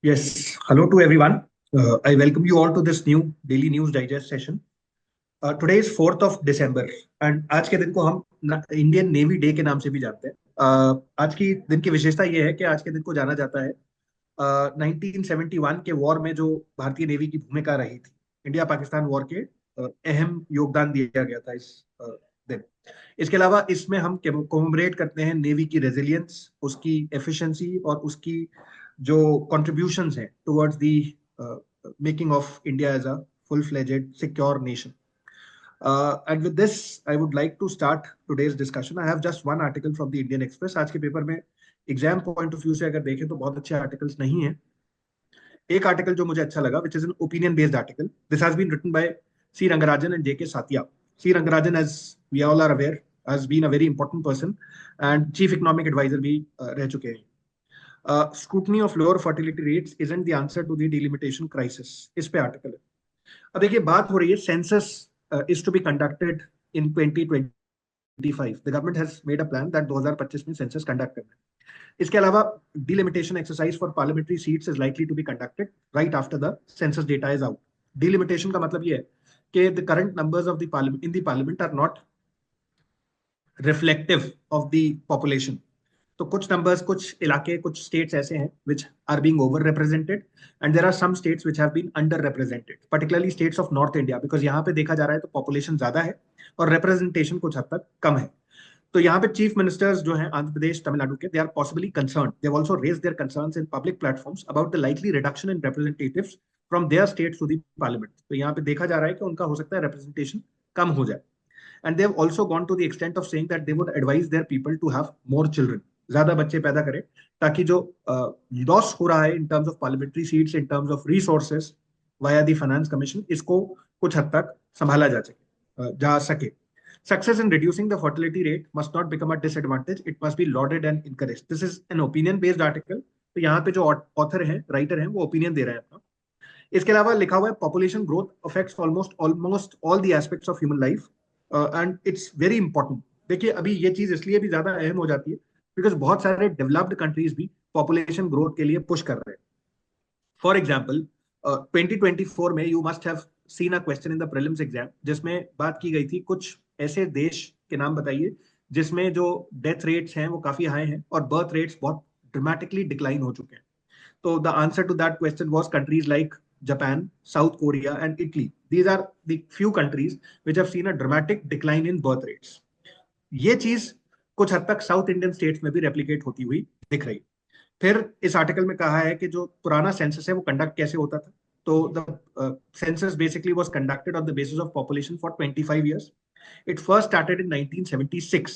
Yes, hello to everyone. I welcome you all to this new daily news digest session. Today is 4th of December and आज के दिन को हम Indian navy day के नाम से भी जानते हैं। आज की दिन की विशेषता ये है कि आज के दिन को जाना जाता है 1971 के वॉर में जो भारतीय नेवी की भूमिका रही थी। इंडिया पाकिस्तान वॉर के अहम योगदान दिया गया था इस दिन। इसके अलावा इसमें हम कोमेमोरेट करते हैं नेवी की रेजिलियंस, उसकी एफिशिएंसी और उसकी जो कॉन्ट्रीब्यूशंस हैं towards the making of India as a full fledged secure nation. And with this, I would like to start today's discussion. I have just one article from the Indian Express. आज के paper में exam point of view से अगर देखें तो बहुत अच्छे articles नहीं हैं. एक आर्टिकल जो मुझे अच्छा लगा, which is an opinion based article. This has been written by C Rangarajan and JK Sathiya. C Rangarajan, as we all are aware, has been a very important person and chief economic adviser भी रह चुके हैं. Scrutiny of lower fertility rates isn't the answer to the delimitation crisis, इस पे article है. अब देखिए, बात हो रही है census is to be conducted in 2025. The government has made a plan that 2025 में सेंसस कंडक्ट करना है. इसके अलावा delimitation exercise for parliamentary seats is likely to be conducted right after the census data is out. Delimitation का मतलब ये है कि the current numbers of the parliament in the parliament are not reflective of the population. तो कुछ numbers, कुछ इलाके, कुछ स्टेट्स ऐसे हैं which are being over represented and there are some states which have been under represented, particularly states of north India, because यहाँ पे देखा जा रहा है तो पॉपुलेशन ज्यादा है और रिप्रेजेंटेशन कुछ हद तक कम है. तो यहाँ पे चीफ मिनिस्टर्स जो हैं आंध्र प्रदेश, तमिलनाडु के, they are possibly concerned. They have also raised their concerns in public platforms about the likely reduction in representatives from their states to the parliament. तो यहाँ पे देखा जा रहा है कि उनका हो सकता है रिप्रेजेंटेशन कम हो जाए. And they have also gone to the extent of saying that they would advise their people to have more children, ज्यादा बच्चे पैदा करें, ताकि जो लॉस हो रहा है in terms of parliamentary seats, in terms of resources via the finance commission, इसको कुछ हद तक संभाला जा सके. Success in reducing the fertility rate must not become a disadvantage. It must be lauded and encouraged. This is an opinion based article. तो यहाँ पे जो ऑथर हैं, राइटर हैं, वो ओपिनियन दे रहे हैं अपना. इसके अलावा लिखा हुआ है population growth affects almost all the aspects of human life and it's very important. देखिए, अभी ये चीज इसलिए भी ज्यादा अहम हो जाती है बिकॉज बहुत सारे डेवलप्ड कंट्रीज भी पॉपुलेशन ग्रोथ के लिए पुश कर रहे हैं. फॉर एग्जाम्पल 2024 में you must have seen a question in the prelims exam जिसमें बात की गई थी कुछ ऐसे देश के नाम बताइए जिसमें जो डेथ रेट्स हैं वो काफी हाई हैं और बर्थ रेट्स बहुत ड्रामेटिकली डिक्लाइन हो चुके हैं. So the answer to that question was countries like Japan, South Korea, and Italy. These are the few countries which have seen a dramatic decline in birth rates. ये चीज कुछ हद तक south Indian states में भी replicate होती हुई दिख रही. फिर इस आर्टिकल में कहा है कि जो पुराना सेंसस है वो कंडक्ट कैसे होता था. तो the census basically was conducted on the basis of population for 25 years. It first started in 1976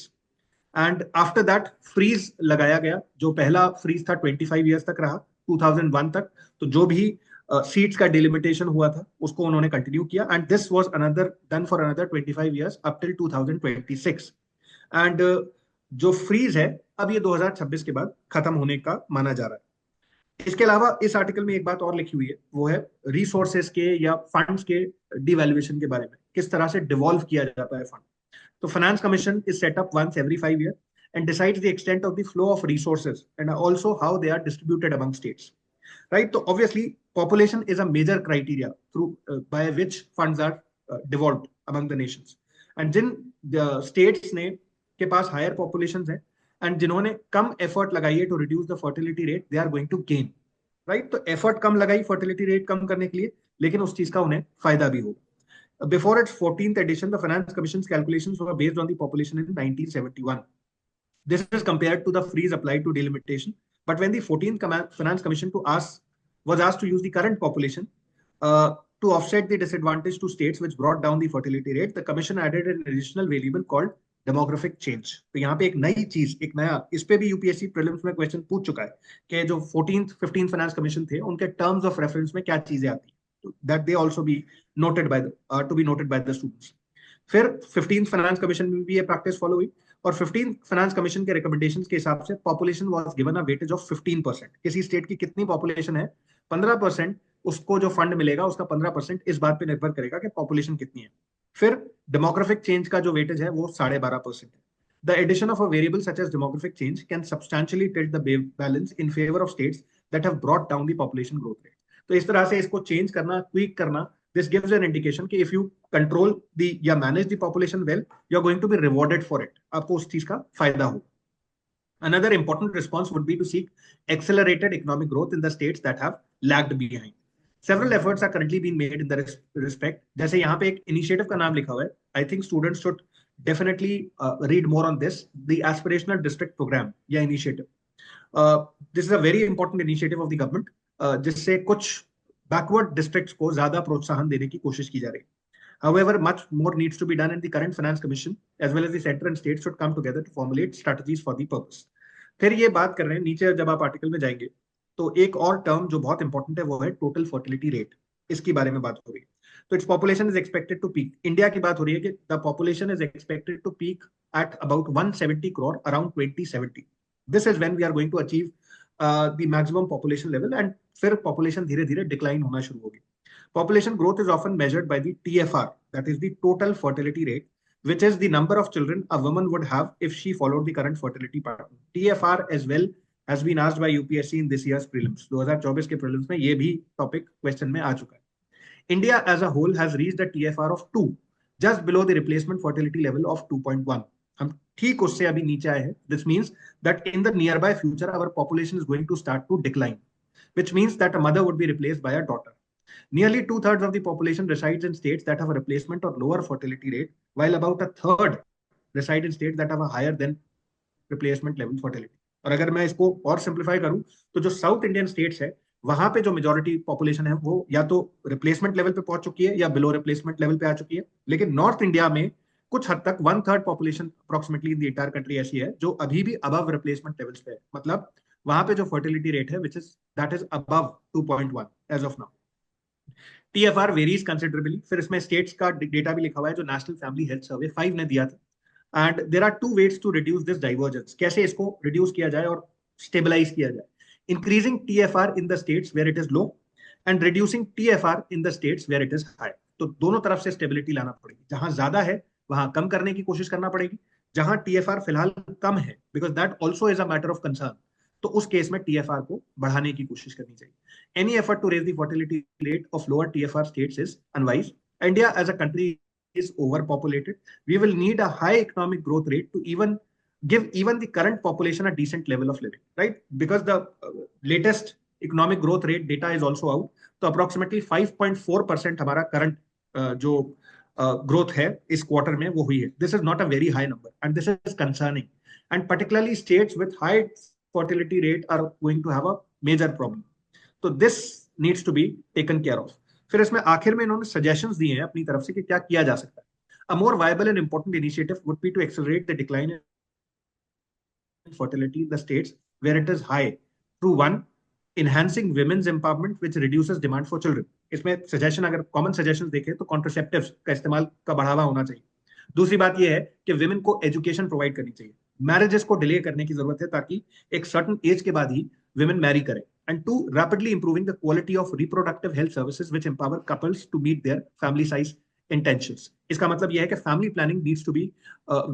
and after that freeze लगाया गया. जो पहला फ्रीज था 25 years तक रहा, 2001 तक. तो जो भी सीट्स का डिलिमिटेशन हुआ था उसको उन्होंने कंटिन्यू किया and this was another done for another 25 years up till 2026. And जो फ्रीज है अब ये 2026 के बाद खत्म होने का माना जा रहा है. इसके अलावा इस आर्टिकल में एक बात और लिखी हुई है, वो है रिसोर्सेस के या फंड्स के डिवैल्यूएशन के बारे में, किस तरह से डिवॉल्व किया जाता है fund. So finance commission is set up once every 5 years and decides the extent of the flow of resources and also how they are distributed among states. Right? So obviously population is a major criteria through by which funds are devolved among the nations. And जिन states ने के पास higher populations हैं and जिन्होंने कम effort लगाई है to reduce the fertility rate, they are going to gain. Right? तो effort कम लगाई fertility rate कम करने के लिए, लेकिन उस चीज का उन्हें फायदा भी होगा. Before its 14th edition, the Finance Commission's calculations were based on the population in 1971. This is compared to the freeze applied to delimitation. But when the 14th Finance Commission was asked to use the current population to offset the disadvantage to states which brought down the fertility rate, the Commission added an additional variable called demographic change. तो यहाँ पे एक नई चीज, एक नया, इस पे भी यूपीएससी प्रीलिम्स में क्वेश्चन पूछ चुका है कि जो 14th 15th फाइनेंस कमीशन थे उनके टर्म्स ऑफ रेफरेंस में क्या चीजें आती हैं, that they also be noted by the students. फिर 15th फाइनेंस कमीशन में भी ये प्रैक्टिस फॉलो हुई और 15th फाइनेंस कमीशन के रिकमेंडेशंस के हिसाब से population was given a weightage of 15%. किसी स्टेट की कितनी पॉपुलेशन है, 15%, उसको जो फंड मिलेगा उसका 15% इस बात पे निर्भर करेगा कि पॉपुलेशन कितनी है. फिर डेमोग्राफिक चेंज का जो वेटेज है वो 12.5% है. The addition of a variable such as demographic change can substantially tilt the balance in favor of states that have brought down the population growth rate. तो इस तरह से इसको चेंज करना, ट्वीक करना, this gives an indication कि if you control the या manage the population well, you are going to be rewarded for it. आपको उस चीज का फायदा हो. Another important response would be to seek accelerated economic growth in the states that have lagged behind. Several efforts are currently being made in the respect. जैसे यहाँ पे एक initiative का नाम लिखा हुआ है. I think students should definitely read more on this. The Aspirational District Program या initiative. This is a very important initiative of the government, जिससे कुछ backward districts को ज्यादा प्रोत्साहन देने की कोशिश की जा रही है. However, much more needs to be done, and the current finance commission, as well as the center and state, should come together to formulate strategies for the purpose. फिर ये बात कर रहे हैं, नीचे जब आप आर्टिकल में जाएंगे तो एक और टर्म जो बहुत इंपॉर्टेंट है वो है टोटल फर्टिलिटी रेट. इसकी बारे में बात हो रही है. तो its population is expected to peak. India की बात हो रही है कि the population is expected to peak at about 170 crore around 2070. This is when we are going to achieve the maximum population level, and फिर पॉपुलेशन धीरे धीरे decline होना शुरू होगी. Population growth is often measured by the TFR, that is the total fertility rate, which is the number of children a woman would have if she followed the current fertility pattern. TFR as well has been asked by UPSC in this year's prelims. 2024 के prelims में ये भी topic question में आ चुका है. India as a whole has reached a TFR of 2, just below the replacement fertility level of 2.1. हम ठीक उससे अभी नीचे आए हैं. This means that in the nearby future our population is going to start to decline, which means that a mother would be replaced by a daughter. Nearly 2/3 of the population resides in states that have a replacement or lower fertility rate, while about a third reside in states that have a higher than replacement level fertility. और अगर मैं इसको और simplify करूं तो जो south Indian states है वहां पे जो मेजोरिटी पॉपुलेशन है वो या तो रिप्लेसमेंट लेवल पे पहुंच चुकी है या बिलो रिप्लेसमेंट लेवल पे आ चुकी है. लेकिन नॉर्थ इंडिया में कुछ हद तक 1/3 population approximately in the entire country ऐसी है जो अभी भी अबव रिप्लेसमेंट लेवल्स पे है. मतलब वहां पे जो फर्टिलिटी रेट है which is that is above 2.1 as of now. TFR varies considerably. फिर इसमें स्टेट्स का डेटा भी लिखा हुआ है जो नेशनल फैमिली हेल्थ सर्वे 5 ने दिया था. And there are two ways to reduce this divergence. कैसे इसको रिड्यूस किया जाए और स्टेबलाइज किया जाए. Increasing TFR in the states where it is low and reducing TFR in the states where it is high. तो दोनों तरफ से स्टेबिलिटी लाना पड़ेगी. जहां ज्यादा है वहां कम करने की कोशिश करना पड़ेगी. जहां TFR फिलहाल कम है, because that also is a matter of concern, तो उस केस में TFR को बढ़ाने की कोशिश करनी चाहिए. Any effort to raise the fertility rate of lower TFR states is unwise. India as a country is overpopulated. We will need a high economic growth rate to give even the current population a decent level of living, right? Because the latest economic growth rate data is also out. तो approximately 5.4% हमारा current जो growth है इस quarter में वो हुई है. This is not a very high number, and this is concerning. And particularly states with high fertility rate are going to have a major problem. तो this needs to be taken care of. फिर इसमें आखिर में इन्होंने suggestions दिए हैं अपनी तरफ से कि क्या किया जा सकता है. A more viable and important initiative would be to accelerate the decline in fertility in the states where it is high through one enhancing women's empowerment which reduces demand for children. इसमें suggestion अगर common suggestions देखें तो contraceptives का इस्तेमाल का बढ़ावा होना चाहिए. दूसरी बात यह है कि विमेन को एजुकेशन प्रोवाइड करनी चाहिए. मैरिजेस को डिले करने की जरूरत है ताकि एक सर्टन एज के बाद ही विमेन मैरी करें. And two, rapidly improving the quality of reproductive health services which empower couples to meet their family size intentions. इसका मतलब यह है कि family planning needs to be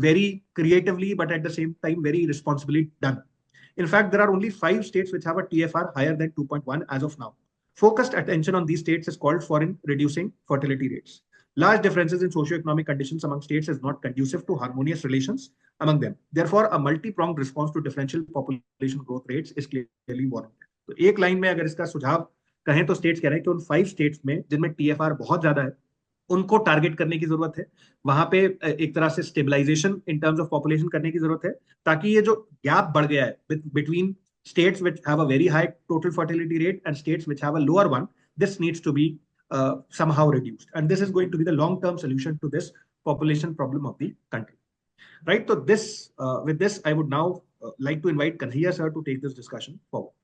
very creatively but at the same time very responsibly done. In fact, there are only 5 states which have a TFR higher than 2.1 as of now. Focused attention on these states is called for in reducing fertility rates. Large differences in socio-economic conditions among states is not conducive to harmonious relations among them. Therefore, a multi-pronged response to differential population growth rates is clearly warranted. तो एक line में अगर इसका सुझाव कहें तो states कह रहे हैं कि उन 5 स्टेट्स में जिनमें TFR बहुत ज्यादा है उनको टारगेट करने की जरूरत है. वहां पे एक तरह से stabilization in terms of population करने की जरूरत है ताकि ये जो गैप बढ़ गया है between states which have a very high total fertility rate and states which have a lower one, this needs to be somehow reduced, and this is going to be the long term solution to this population problem of the country, right? So this with this I would now like to invite Kanhaiya sir to take this discussion forward.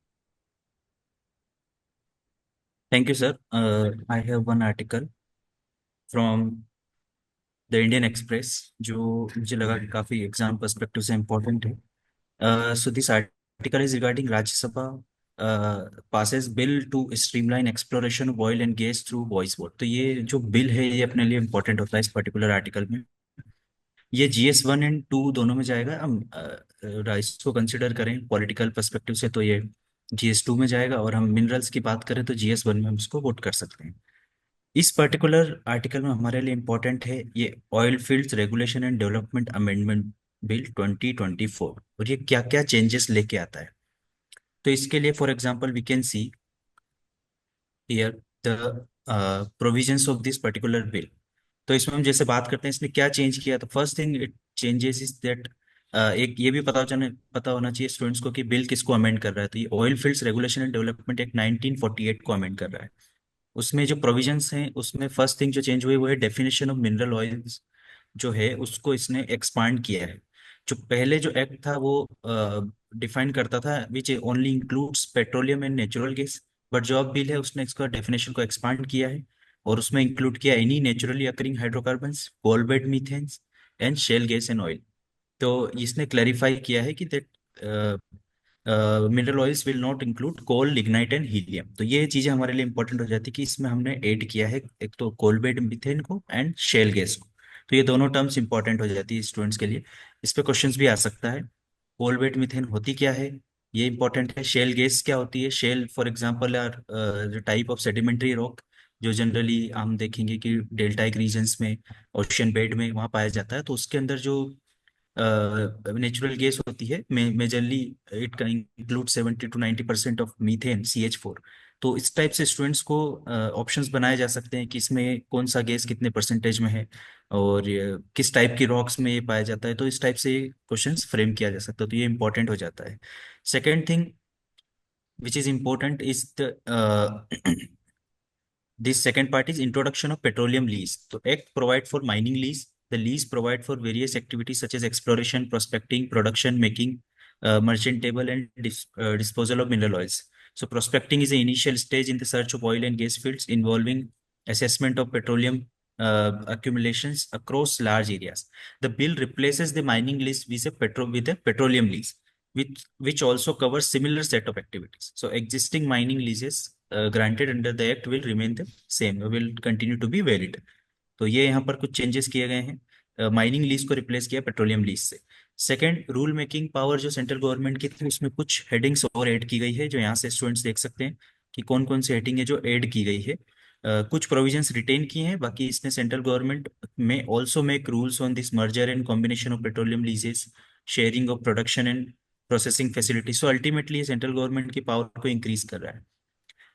Thank you, sir. I have one article from the Indian Express जो मुझे लगा कि काफी exam perspective से important है. So this article is regarding Rajya Sabha passes bill to streamline exploration of oil and gas through voice vote. तो ये जो बिल है ये अपने लिए इम्पोर्टेंट होता है इस पर्टिकुलर आर्टिकल में. ये GS 1 और 2 दोनों में जाएगा. हम इसको कंसिडर करें पॉलिटिकल पर्सपेक्टिव से तो ये GS2 में जाएगा, और हम मिनरल्स की बात करें तो GS1 में हम उसको वोट कर सकते हैं। इस पर्टिकुलर आर्टिकल में हमारे लिए इम्पोर्टेंट है ये oil fields regulation and development amendment bill 2024, और ये क्या क्या चेंजेस लेके आता है। तो इसके लिए for example we can see here the provisions of this particular bill. तो इसमें हम जैसे बात करते हैं इसने क्या चेंज किया, तो first thing it changes is that, एक ये भी पता होना चाहिए स्टूडेंट्स को कि बिल किसको अमेंड कर रहा है। तो ये oil fields regulation and development act 1948 को अमेंड कर रहा है। उसमें जो प्रोविजंस हैं उसमें फर्स्ट थिंग जो चेंज हुई वो है डेफिनेशन ऑफ मिनरल ऑयल्स जो है उसको इसने एक्सपांड किया है। जो पहले जो एक्ट था वो डिफाइन करता था which only includes petroleum and natural gas, but जो अब बिल है उसने इसका डेफिनेशन को एक्सपांड किया है और उसमें इंक्लूड किया any naturally occurring hydrocarbons, coal bed methanes and shale gas and oil. तो इसने क्लैरिफाई किया है कि that mineral oils will not include coal, lignite and helium. तो ये चीजें हमारे लिए इंपॉर्टेंट हो जाती है कि इसमें हमने ऐड किया है एक तो कोल बेड मीथेन को एंड शेल गैस को। तो ये दोनों टर्म्स इंपॉर्टेंट हो जाती है स्टूडेंट्स के लिए। इस पे क्वेश्चंस भी आ सकता है। कोल बेड मीथेन होती क्या है, ये इंपॉर्टेंट है। शेल गैस क्या होती है, shale for example are type of sedimentary rock जो जनरली हम देखेंगे कि डेल्टाइक रीजन्स में, ओशियन बेड में वहाँ पाया जाता है। तो उसके अंदर जो नेचुरल गैस होती है majorly it can include 70 to 90% of methane, CH4। तो इस टाइप से स्टूडेंट्स को ऑप्शंस बनाए जा सकते हैं कि इसमें कौन सा गैस कितने परसेंटेज में है और किस टाइप की रॉक्स में ये पाया जाता है। तो इस टाइप से क्वेश्चंस फ्रेम किया जा सकता है, तो ये इंपॉर्टेंट हो जाता है। Second thing which is important is the this second part is introduction of petroleum lease. So Act provide for mining lease. The lease provide for various activities such as exploration, prospecting, production, making, merchantable and disposal of mineral oils. So prospecting is the initial stage in the search of oil and gas fields involving assessment of petroleum accumulations across large areas. The bill replaces the mining lease with a petroleum lease, which also covers similar set of activities. So existing mining leases granted under the act will remain the same, will continue to be valid. तो ये यहाँ पर कुछ changes किए गए हैं, mining lease को replace किया पेट्रोलियम लीज से। सेकंड, रूल मेकिंग पावर जो सेंट्रल गवर्नमेंट की थी उसमें कुछ हेडिंग्स और ऐड की गई है, जो यहाँ से स्टूडेंट्स देख सकते हैं कि कौन कौन सी हेडिंग है जो ऐड की गई है। कुछ प्रोविजंस रिटेन किए हैं, बाकी इसने सेंट्रल गवर्नमेंट में also make rules on this merger and combination of petroleum लीजेस, sharing of production and processing facility. So ultimately central government की पावर को इंक्रीज कर रहा है।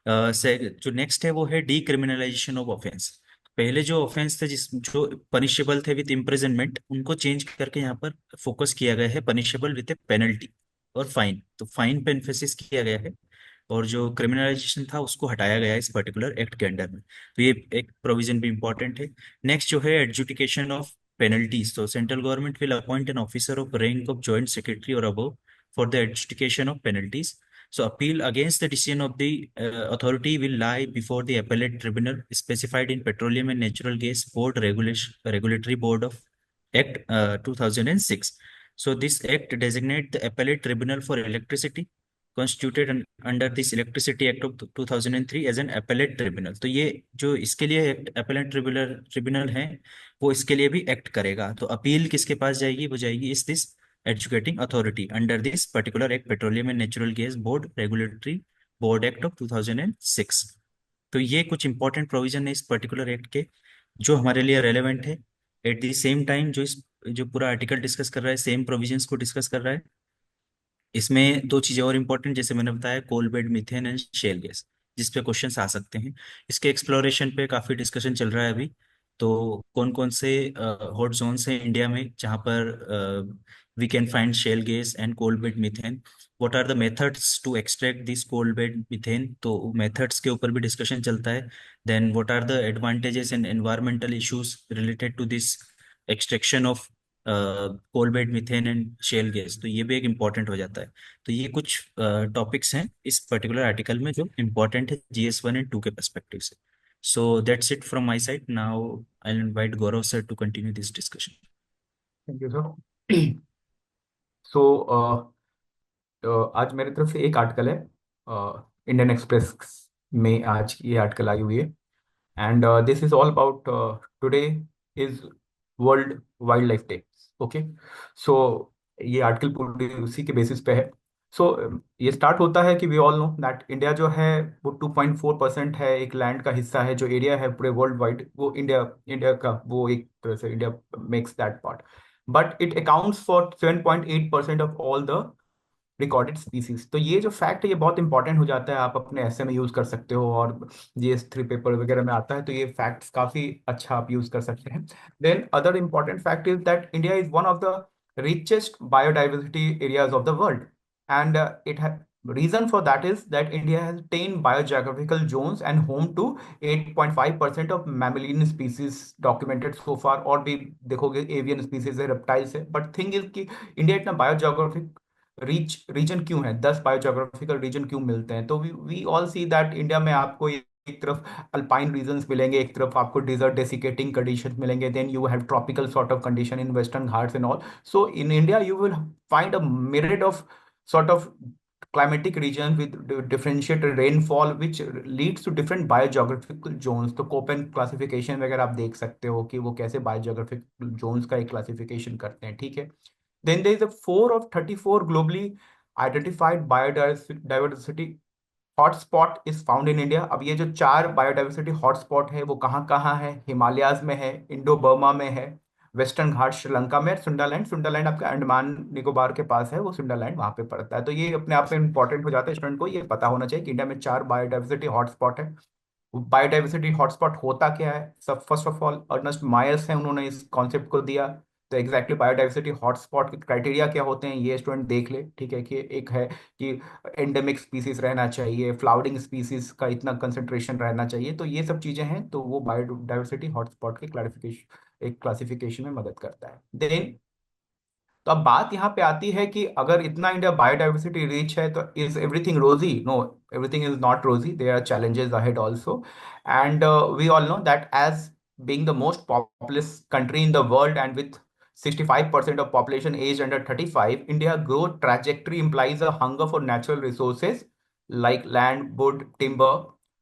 जो नेक्स्ट है वो है डीक्रिमिनलाइजेशन ऑफ ऑफेंस। पहले जो ऑफेंस थे जिस जो पनिशेबल थे विद इम्प्रिजनमेंट, उनको चेंज करके यहाँ पर फोकस किया गया है पनिशेबल विद ए पेनल्टी और फाइन। तो फाइन पे एम्फेसिस किया गया है और जो क्रिमिनलाइजेशन था उसको हटाया गया है इस पर्टिकुलर एक्ट के अंडर में। तो ये एक प्रोविजन भी इंपॉर्टेंट है। नेक्स्ट जो है एडजुडिकेशन ऑफ पेनल्टीज। तो central government will appoint an officer of rank of joint secretary और above for the adjudication of penalties. So appeal against the decision of the authority will lie before the appellate tribunal specified in Petroleum and Natural Gas Board Regulatory Board of Act 2006. So this act designate the appellate tribunal for electricity constituted under this Electricity Act of 2003 as an appellate tribunal. तो ये जो इसके लिए appellate tribunal है वो इसके लिए भी एक्ट करेगा। तो अपील किसके पास जाएगी, वो जाएगी इस this educating authority under this particular act, petroleum and natural gas board regulatory board act of 2006। तो ये कुछ इंपॉर्टेंट प्रोविजन है इस पर्टिकुलर एक्ट के जो हमारे लिए रेलेवेंट है। एट द सेम टाइम जो पूरा आर्टिकल डिस्कस कर रहा है सेम प्रोविजंस को डिस्कस कर रहा है। इसमें दो चीजें और इंपॉर्टेंट जैसे मैंने बताया, coal bed methane and shale gas, जिस पे क्वेश्चंस आ सकते हैं। इसके एक्सप्लोरेशन पे काफी डिस्कशन चल रहा है अभी। तो कौन कौन से हॉट जोन्स हैं इंडिया में जहाँ पर we can find shale gas and coal bed methane, what are the methods to extract this coal bed methane, तो मेथड्स के ऊपर भी डिस्कशन चलता है। Then what are the advantages and environmental issues related to this extraction of coal bed methane and shale gas, तो ये भी एक इम्पॉर्टेंट हो जाता है। तो ये कुछ टॉपिक्स हैं इस पर्टिकुलर आर्टिकल में जो इम्पोर्टेंट है GS1 एंड 2 के पर्सपेक्टिव से। So that's it from my side. Now I will invite Gaurav sir to continue this discussion. Thank you sir. So आज मेरी तरफ से एक आर्टिकल है, इंडियन एक्सप्रेस में आज ये आर्टिकल आई हुई है, and this is all about today is world wildlife day. Okay, so ये आर्टिकल पूरी उसी के बेसिस पे है सो ये स्टार्ट होता है कि we all know that India जो है वो 2.4% है, एक लैंड का हिस्सा है, जो एरिया है पूरे वर्ल्ड वाइड वो इंडिया इंडिया का, वो एक तरह से India makes that part, but it accounts for 7.8% of all the recorded species. तो ये जो फैक्ट है ये बहुत इंपॉर्टेंट हो जाता है, आप अपने ऐसे में यूज कर सकते हो, और GS3 पेपर वगैरह में आता है, तो ये फैक्ट्स काफी अच्छा आप यूज कर सकते हैं। Then other important fact is that India is one of the richest biodiversity areas of the world, and reason for that is that India has 10 biogeographical zones and home to 8.5% of mammalian species documented so far, और भी देखोगे avian species है, reptiles है, but thing is कि India इतना biogeographic region क्यों है, 10 biogeographical region क्यों मिलते हैं? तो we all see that India में आपको एक तरफ अल्पाइन रीजन्स मिलेंगे, एक तरफ आपको डिजर्ट डेसिकेटिंग कंडीशंस मिलेंगे, then you have tropical sort of condition in Western Ghats and all. So in India, you will find a myriad of sort of climatic regions with differentiated rainfall, which leads to different biogeographical zones. तो Koppen classification वगैरह आप देख सकते हो कि वो कैसे biogeographic Jones का एक क्लासिफिकेशन करते हैं, ठीक है। Then there is a 4 of 34 globally identified biodiversity hotspot is found in India. अब ये जो 4 बायोडाइवर्सिटी हॉटस्पॉट है वो कहाँ कहाँ है? हिमालयाज में है, इंडो बर्मा में है, वेस्टर्न घाट श्रीलंका में, सुंडालैंड, सुंडालैंड आपका अंडमान निकोबार के पास है, वो सुंडालैंड वहां पे पड़ता है। तो ये अपने आप में इंपॉर्टेंट हो जाता है, स्टूडेंट को ये पता होना चाहिए कि इंडिया में 4 बायोडाइवर्सिटी हॉटस्पॉट है। बायोडाइवर्सिटी हॉटस्पॉट होता क्या है? सब first of all Ernest Myers हैं, उन्होंने इस कॉन्सेप्ट को दिया। तो एग्जैक्टली बायोडाइवर्सिटी हॉटस्पॉट के क्राइटेरिया क्या होते हैं ये स्टूडेंट देख ले, ठीक है। कि एक है कि एंडेमिक स्पीसीज रहना चाहिए, फ्लावरिंग स्पीसीज का इतना कंसेंट्रेशन रहना चाहिए, तो ये सब चीजें हैं, तो वो बायोडाइवर्सिटी हॉटस्पॉट के क्लासिफिकेशन, एक क्लासिफिकेशन में मदद करता है। देन तो अब बात यहाँ पे आती है कि अगर इतना इंडिया बायोडाइवर्सिटी रिच है तो is everything rosy? No, everything is not rosy, there are challenges ahead also, and we all know that as being the most populous country in the world and with 65% of population aged under 35, India growth trajectory implies a hunger for natural resources like land, wood, timber,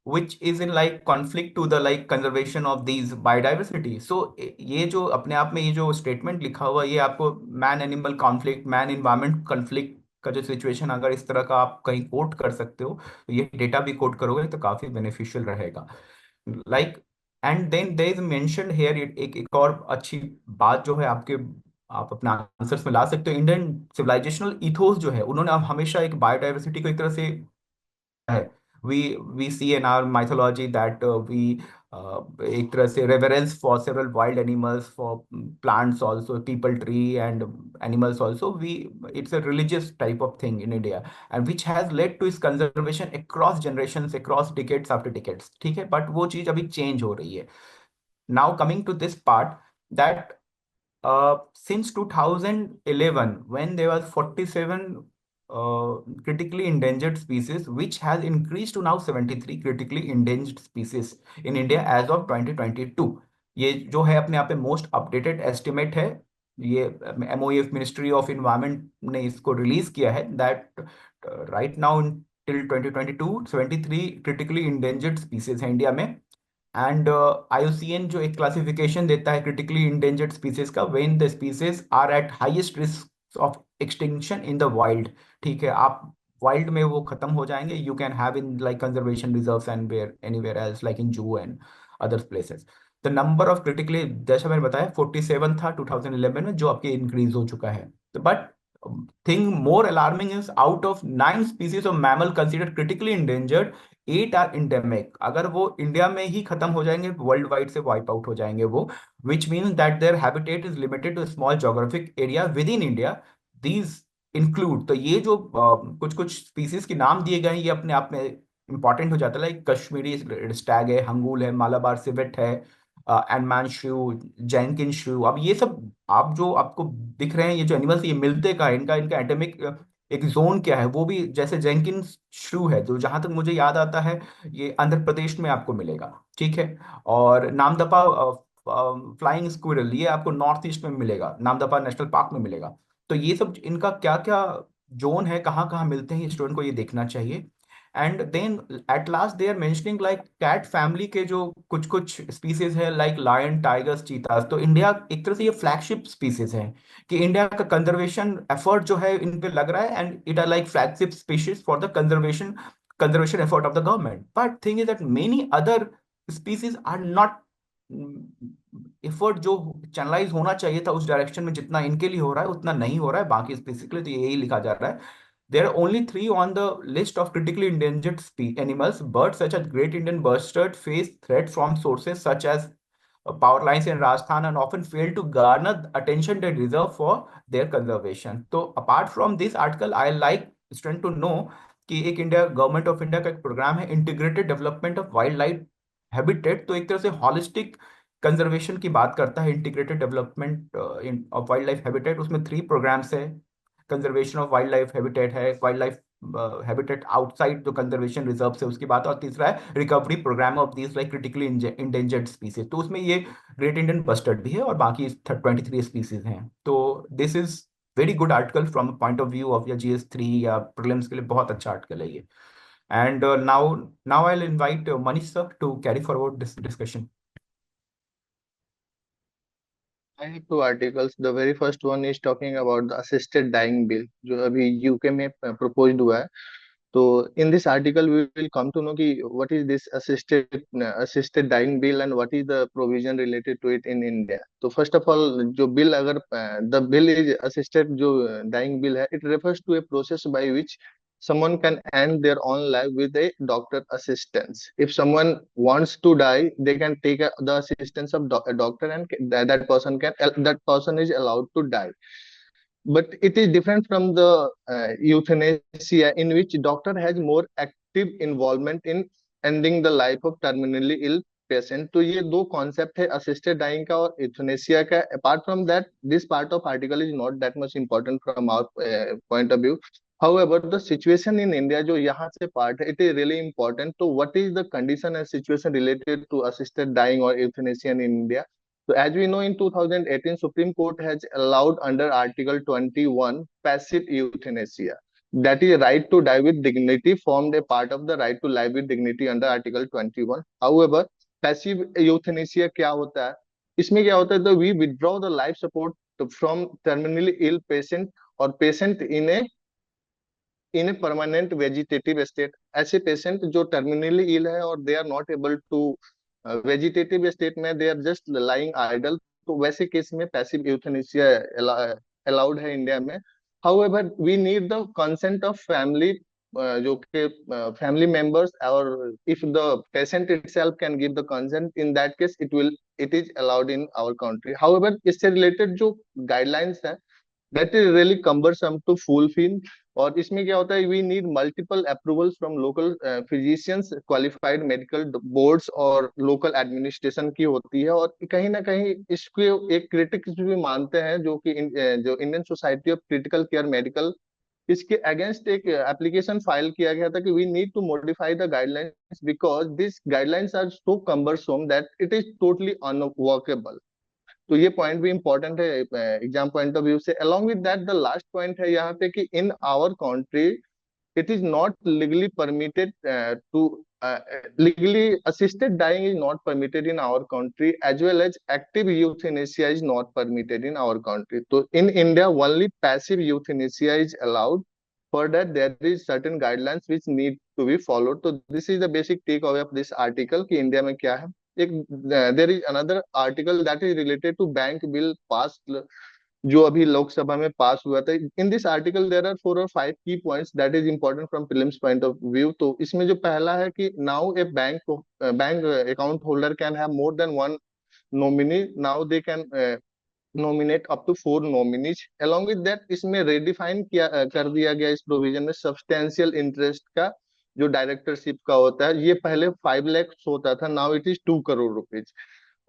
which is in like conflict to the like conservation of these biodiversity. So ये जो अपने आप में ये जो statement लिखा हुआ ये आपको man animal conflict, man environment conflict का जो सिचुएशन अगर इस तरह का आप कहीं कोट कर सकते हो, तो ये डेटा भी कोट करोगे तो काफी बेनिफिशियल रहेगा। Like and then there is mentioned here, एक और अच्छी बात जो है आपके, आप अपने आंसर्स में ला सकते हो। इंडियन सिविलाइजेशनल इथोस जो है, उन्होंने हमेशा एक बायोडाइवर्सिटी को एक तरह से है, we see in our mythology that we एक तरह से reverence for several wild animals, for plants also, people, tree and animals also, we it's a religious type of thing in India, and which has led to its conservation across generations, across decades after decades, ठीक है। But वो चीज अभी change हो रही है। Now coming to this part that since 2011, when there was 47 critically endangered species, which has increased to now 73 critically endangered species in India as of 2022। ये जो है अपने आप में मोस्ट अपडेटेड एस्टिमेट है, ये MOEF मिनिस्ट्री ऑफ इन्वायरमेंट ने इसको रिलीज किया है, that right now till 2022 73 critically endangered species है इंडिया में। एंड IUCN जो एक क्लासिफिकेशन देता है क्रिटिकली इंडेंजर्ड स्पीसीज का, when the species are at highest risk of extinction in the wild, ठीक है। आप वाइल्ड में वो खत्म हो जाएंगे, you can have in like conservation reserves and where anywhere else like in zoo and other places. The number of critically, जैसा मैंने बताया 47 था 2011 में, जो आपके इंक्रीज हो चुका है। But thing more alarming is out of 9 species of mammal considered critically endangered, 8 are endemic. अगर वो इंडिया में ही खत्म हो जाएंगे, वर्ल्ड वाइड से वाइप आउट हो जाएंगे वो, which means that their habitat is limited to small geographic area within India. These include, तो ये जो कुछ कुछ स्पीसीज के नाम दिए गए हैं ये अपने आप में इंपॉर्टेंट हो जाता है, लाइक कश्मीरी स्टैग है, हंगूल है, मालाबार सिवेट है, एंडमान श्रू, जैनकिन श्रू। अब ये सब आप जो आपको दिख रहे हैं ये जो एनिमल्स, ये मिलते का है, इनका इनका एटॉमिक एक जोन क्या है, वो भी जैसे जेंकिन श्रू है, जो जहां तक मुझे याद आता है ये आंध्र प्रदेश में आपको मिलेगा, ठीक है। और नामदफा फ्लाइंग स्क्विरल, ये आपको नॉर्थ ईस्ट में मिलेगा, नामदफा नेशनल पार्क में मिलेगा। तो ये सब इनका क्या क्या जोन है, कहाँ कहाँ मिलते हैं, स्टूडेंट को ये देखना चाहिए। And then at last they are mentioning like cat family के जो कुछ कुछ स्पीसीज है लाइक लायन, टाइगर्स, चीतास। तो इंडिया एक तरह से ये फ्लैगशिप स्पीसीज है कि इंडिया का कंजर्वेशन एफर्ट जो है इन पे लग रहा है, and it are like flagship species for the conservation effort of the government. But thing is that many other species are not, effort जो चैनलाइज होना चाहिए था उस डायरेक्शन में जितना इनके लिए हो रहा है उतना नहीं हो रहा है बाकी स्पीसीज के लिए। तो यही लिखा जा रहा है, there are only three on the list of critically endangered animals. Birds such as Great Indian Bustard face threat from sources such as power lines in Rajasthan and often fail to garner the attention they deserve for their conservation. So apart from this article, I like student to know कि एक India government of India का एक programme है integrated development of wild life habitat. तो एक तरह से holistic conservation की बात करता है integrated development of wild life habitat. उसमें 3 प्रोग्राम्स है, conservation of wild life habitat है, वाइल्ड लाइफ हैबिटेट आउटसाइड जो कंजर्वेशन रिजर्व है उसकी बात है, और तीसरा है recovery programme of these like critically endangered species. तो उसमें ये ग्रेट इंडियन बस्टर्ड भी है और बाकी 23 स्पीसीज हैं। तो this is very good article from point of view of या GS3 या प्रीलिम्स के लिए बहुत अच्छा आर्टिकल है ये। And now I will invite Manish sir to carry forward this discussion. I have two articles. The very first one is talking about the assisted dying bill, जो अभी यूके में proposed हुआ है. तो in this article we will come to know कि what is this assisted dying bill and what is the provision related to it in India. तो first of all जो bill अगर the bill is assisted जो dying bill है, it refers to a process by which someone can end their own life with a doctor assistance. If someone wants to die, they can take the assistance of a doctor, and that person is allowed to die. But it is different from the euthanasia, in which doctor has more active involvement in ending the life of terminally ill patient. तो ये दो concept है assisted dying का और euthanasia का. Apart from that, this part of article is not that much important from our point of view. However, the situation in India जो यहाँ से part है, it is really important. So what is the condition and situation related to assisted dying or euthanasia in India? So as we know, in 2018, Supreme Court has allowed under Article 21 passive euthanasia. That is right to die with dignity, formed a part of the right to life with dignity under Article 21. However, passive euthanasia क्या होता है? इसमें क्या होता है? तो we withdraw the life support from terminally ill patient or patient in a permanent vegetative state. ऐसे patient जो टर्मिनली इल है और they are not able to vegetative state में, they are just lying idle, तो वैसे case में passive euthanasia allowed है India में. However we need the consent of family, जो कि फैमिली मेंबर्स, और if the patient itself can give the consent, in that case it is allowed in our country. However इससे related जो guidelines है, that is really cumbersome to fulfill. और इसमें क्या होता है, we need multiple approvals from local physicians, qualified medical boards और local administration की होती है. और कहीं ना कहीं इसको एक क्रिटिक्स भी मानते हैं, जो कि जो Indian society of critical care medical, इसके अगेंस्ट एक एप्लीकेशन फाइल किया गया था कि we need to modify the guidelines because this guidelines are so cumbersome that it is totally unworkable. तो ये पॉइंट भी इंपॉर्टेंट है एग्जाम पॉइंट ऑफ व्यू से. Along with that the last point है यहाँ पे कि in our country it is not legally permitted to legally assisted dying is not permitted in our country, as well as active euthanasia is not permitted in our country. So in India only passive euthanasia is allowed. For that there is certain guidelines which need to be followed. So this is the basic takeaway of this article कि India में क्या है. एक there is another article that is related to bank bill passed, जो अभी लोकसभा में पास हुआ था. In this article there are 4 or 5 की points that is important from prelims point of view. तो इसमें जो पहला है कि now a bank account holder can have more than one nominee. Now they can nominate up to 4 nominees. along with that इसमें रेडिफाइन किया कर दिया गया इस प्रोविजन में सब्सटेंशियल इंटरेस्ट का जो डायरेक्टरशिप का होता है. ये पहले 5 लाख होता था, now it is 2 crore rupees.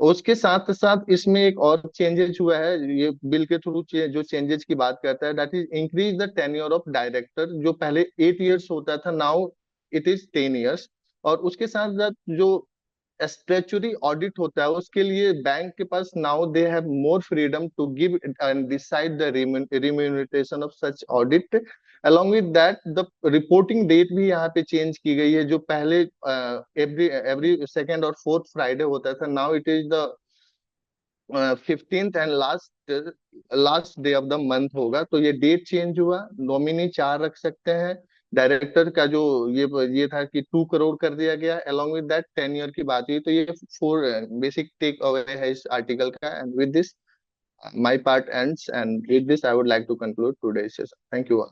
उसके साथ साथ इसमें एक और चेंजेस हुआ है ये बिल के थ्रू. जो चेंजेस की बात करता है that is increase the tenure of director. जो पहले 8 years होता था, नाउ इट इज 10 years. और उसके साथ साथ जो स्टैट्यूटरी ऑडिट होता है उसके लिए बैंक के पास now they have more freedom to give and decide the remuneration of such audit. along with that the reporting date भी यहाँ पे चेंज की गई है, जो पहले every second और fourth Friday होता था, now it is the 15th and last day of the month होगा। तो ये डेट चेंज हुआ, नॉमिनी 4 रख सकते हैं, डायरेक्टर का जो ये था कि 2 करोड़ कर दिया गया, along with that 10 ईयर की बात हुई। तो ये 4 बेसिक टेक अवे है इस आर्टिकल का। And with this my part ends, and with this I would like to conclude today's session. Thank you all.